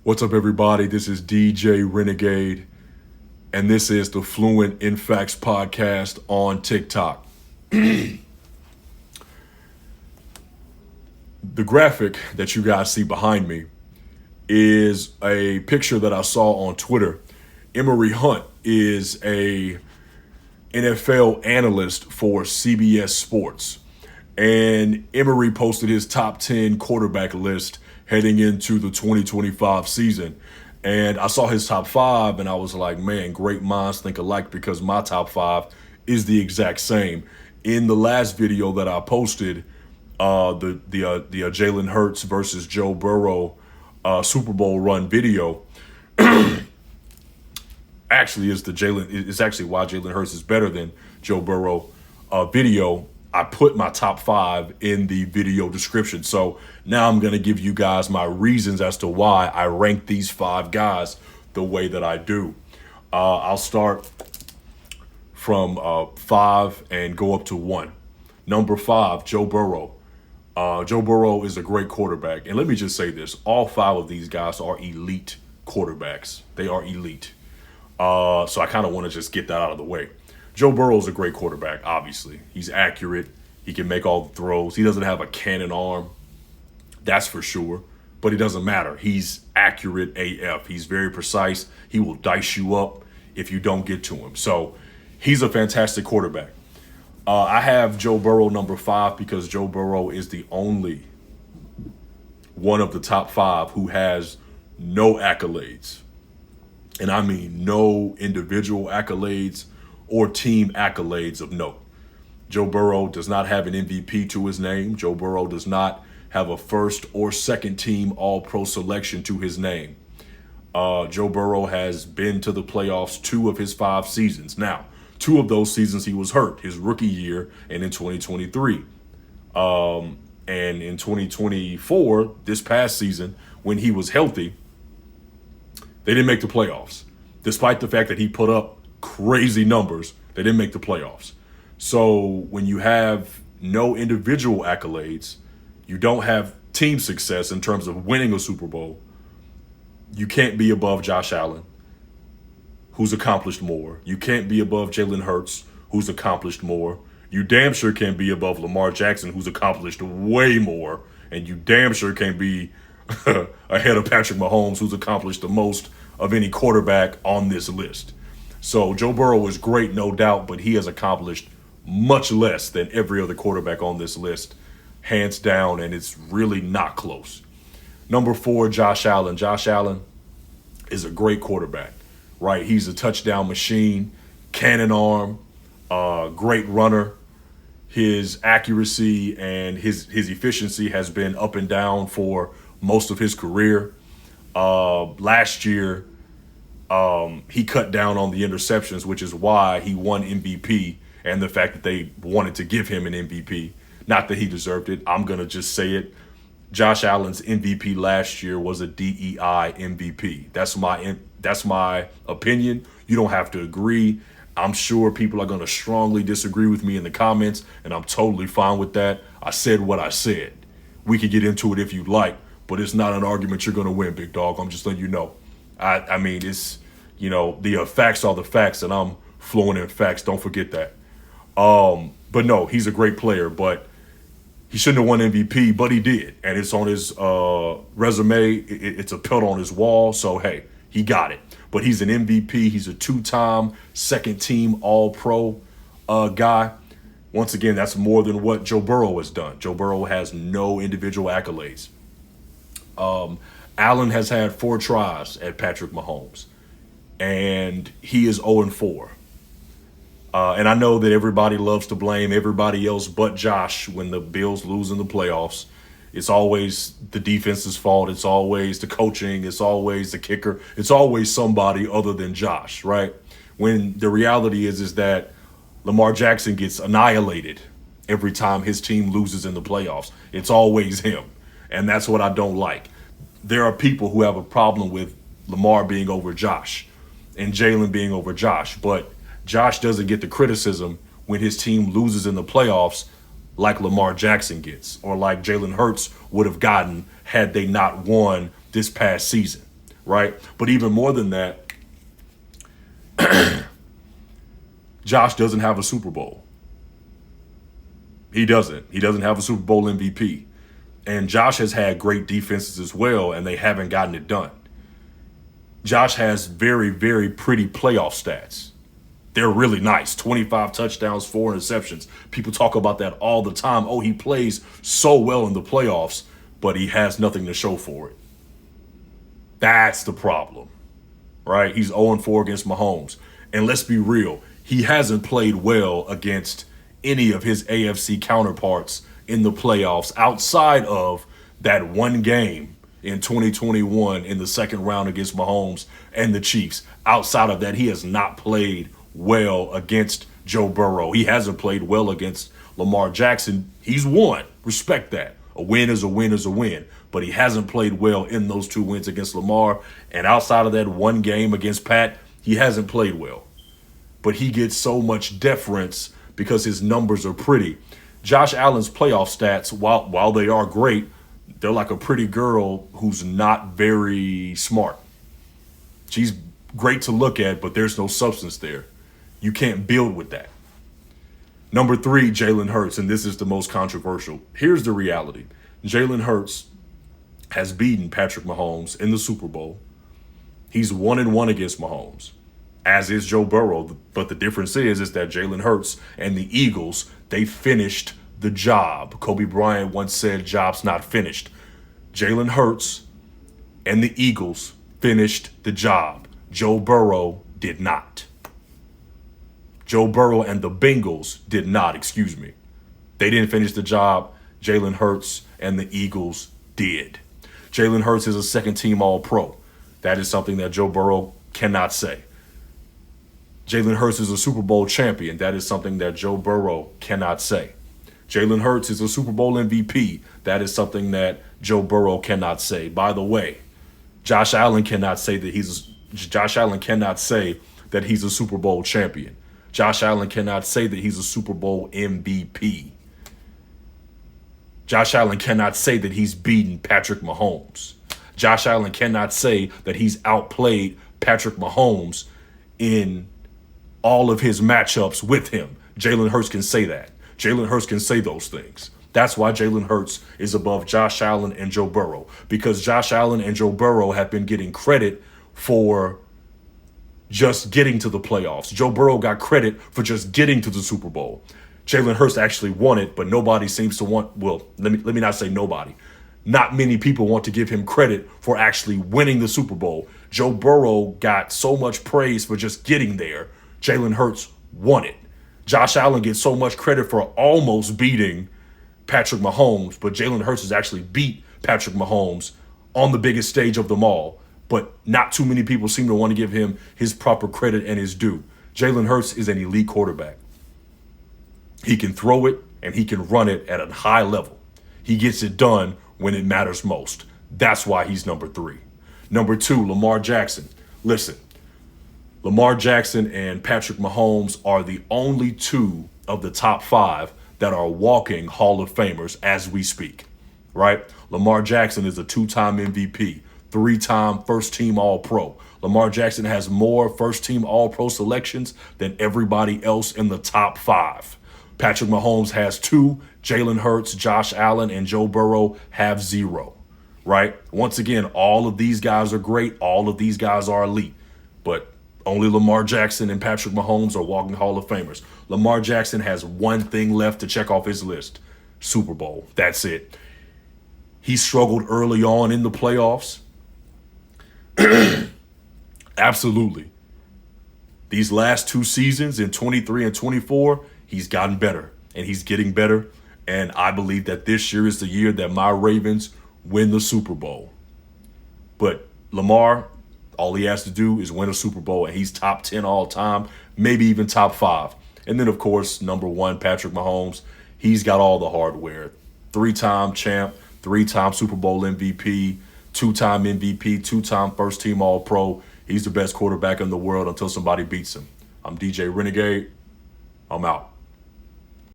What's up, everybody? This is DJ Renegade, and this is the Fluent in Facts podcast on TikTok. The graphic that you guys see behind me is a picture that I saw on Twitter. Emory Hunt is a NFL analyst for CBS Sports, and Emory posted his top 10 quarterback list heading into the 2025 season. And I saw his top 5 and I was like, man, great minds think alike, because my top 5 is the exact same. In the last video that I posted, the Jalen Hurts versus Joe Burrow Super Bowl run video, actually it's actually why Jalen Hurts is better than Joe Burrow video. I put my top 5 in the video description. So now I'm going to give you guys my reasons as to why I rank these 5 guys the way that I do. I'll start from 5 and go up to 1. Number 5, Joe Burrow. Joe Burrow is a great quarterback. And let me just say this. All 5 of these guys are elite quarterbacks. They are elite. So I kind of want to just get that out of the way. Joe Burrow is a great quarterback, obviously. He's accurate. He can make all the throws. He doesn't have a cannon arm, that's for sure. But it doesn't matter. He's accurate AF. He's very precise. He will dice you up if you don't get to him. So he's a fantastic quarterback. I have Joe Burrow number 5 because Joe Burrow is the only one of the top 5 who has no accolades. And I mean no individual accolades or team accolades of note. Joe Burrow does not have an MVP to his name. Joe Burrow does not have a first or second team All-Pro selection to his name. Joe Burrow has been to the playoffs 2 of his 5 seasons. Now, 2 of those seasons he was hurt, his rookie year and in 2023. And in 2024, this past season, when he was healthy, they didn't make the playoffs. Despite the fact that he put up crazy numbers, they didn't make the playoffs. So when you have no individual accolades, you don't have team success in terms of winning a Super Bowl, you can't be above Josh Allen, who's accomplished more. You can't be above Jalen Hurts, who's accomplished more. You damn sure can't be above Lamar Jackson, who's accomplished way more. And you damn sure can't be ahead of Patrick Mahomes, who's accomplished the most of any quarterback on this list. So Joe Burrow is great, no doubt, but he has accomplished much less than every other quarterback on this list, hands down, and it's really not close. Number 4, Josh Allen. Josh Allen is a great quarterback, right? He's a touchdown machine, cannon arm, great runner. His accuracy and his efficiency has been up and down for most of his career. Last year, he cut down on the interceptions, which is why he won MVP, and the fact that they wanted to give him an MVP. Not that he deserved it. I'm going to just say it. Josh Allen's MVP last year was a DEI MVP. That's my opinion. You don't have to agree. I'm sure people are going to strongly disagree with me in the comments, and I'm totally fine with that. I said what I said. We could get into it if you'd like, but it's not an argument you're going to win, big dog. I'm just letting you know. I mean, it's, the facts are the facts, and I'm fluent in facts. Don't forget that. But no, he's a great player, but he shouldn't have won MVP, but he did. And it's on his resume. It's a pelt on his wall. So, hey, he got it. But he's an MVP. He's a 2-time second team All-Pro guy. Once again, that's more than what Joe Burrow has done. Joe Burrow has no individual accolades. Allen has had 4 tries at Patrick Mahomes, and he is 0-4. And I know that everybody loves to blame everybody else but Josh when the Bills lose in the playoffs. It's always the defense's fault. It's always the coaching. It's always the kicker. It's always somebody other than Josh, right? When the reality is that Lamar Jackson gets annihilated every time his team loses in the playoffs. It's always him. And that's what I don't like. There are people who have a problem with Lamar being over Josh and Jalen being over Josh, but Josh doesn't get the criticism when his team loses in the playoffs like Lamar Jackson gets, or like Jalen Hurts would have gotten had they not won this past season, right? But even more than that, Josh doesn't have a Super Bowl. He doesn't. He doesn't have a Super Bowl MVP. And Josh has had great defenses as well, and they haven't gotten it done. Josh has very, very pretty playoff stats. They're really nice. 25 touchdowns, 4 interceptions. People talk about that all the time. Oh, he plays so well in the playoffs, but he has nothing to show for it. That's the problem, right? He's 0-4 against Mahomes. And let's be real, he hasn't played well against any of his AFC counterparts in the playoffs outside of that one game in 2021 in the second round against Mahomes and the Chiefs. Outside of that, he has not played well against Joe Burrow. He hasn't played well against Lamar Jackson. He's won. Respect that. A win is a win is a win. But he hasn't played well in those 2 wins against Lamar. And outside of that one game against Pat, he hasn't played well. But he gets so much deference because his numbers are pretty. Josh Allen's playoff stats, while they are great, they're like a pretty girl who's not very smart. She's great to look at, but there's no substance there. You can't build with that. Number 3, Jalen Hurts, and this is the most controversial. Here's the reality. Jalen Hurts has beaten Patrick Mahomes in the Super Bowl. He's 1-1 against Mahomes, as is Joe Burrow. But the difference is that Jalen Hurts and the Eagles, they finished the job. Kobe Bryant once said, "Job's not finished." Jalen Hurts and the Eagles finished the job. Joe Burrow did not. Joe Burrow and the Bengals did not, excuse me. They didn't finish the job. Jalen Hurts and the Eagles did. Jalen Hurts is a second-team All-Pro. That is something that Joe Burrow cannot say. Jalen Hurts is a Super Bowl champion. That is something that Joe Burrow cannot say. Jalen Hurts is a Super Bowl MVP. That is something that Joe Burrow cannot say. By the way, Josh Allen cannot say that he's a Super Bowl champion. Josh Allen cannot say that he's a Super Bowl MVP. Josh Allen cannot say that he's beaten Patrick Mahomes. Josh Allen cannot say that he's outplayed Patrick Mahomes in all of his matchups with him. Jalen Hurts can say that. Jalen Hurts can say those things. That's why Jalen Hurts is above Josh Allen and Joe Burrow, because Josh Allen and Joe Burrow have been getting credit for just getting to the playoffs. Joe Burrow got credit for just getting to the Super Bowl. Jalen Hurts actually won it, but nobody seems to want, well, let me not say nobody. Not many people want to give him credit for actually winning the Super Bowl. Joe Burrow got so much praise for just getting there. Jalen Hurts won it. Josh Allen gets so much credit for almost beating Patrick Mahomes, but Jalen Hurts has actually beat Patrick Mahomes on the biggest stage of them all. But not too many people seem to want to give him his proper credit and his due. Jalen Hurts is an elite quarterback. He can throw it and he can run it at a high level. He gets it done when it matters most. That's why he's number 3. Number 2, Lamar Jackson. Listen, Lamar Jackson and Patrick Mahomes are the only 2 of the top 5 that are walking Hall of Famers as we speak, right? Lamar Jackson is a 2-time MVP, 3-time first-team All-Pro. Lamar Jackson has more first-team All-Pro selections than everybody else in the top 5. Patrick Mahomes has 2. Jalen Hurts, Josh Allen, and Joe Burrow have 0, right? Once again, all of these guys are great. All of these guys are elite. But only Lamar Jackson and Patrick Mahomes are walking Hall of Famers. Lamar Jackson has one thing left to check off his list: Super Bowl. That's it. He struggled early on in the playoffs. Absolutely. These last 2 seasons in 23 and 24, he's gotten better, and he's getting better. And I believe that this year is the year that my Ravens win the Super Bowl. But Lamar, all he has to do is win a Super Bowl, and he's top 10 all time, maybe even top 5. And then, of course, number 1, Patrick Mahomes. He's got all the hardware. 3-time champ, 3-time Super Bowl MVP, 2-time MVP, 2-time first-team All-Pro. He's the best quarterback in the world until somebody beats him. I'm DJ Renegade. I'm out.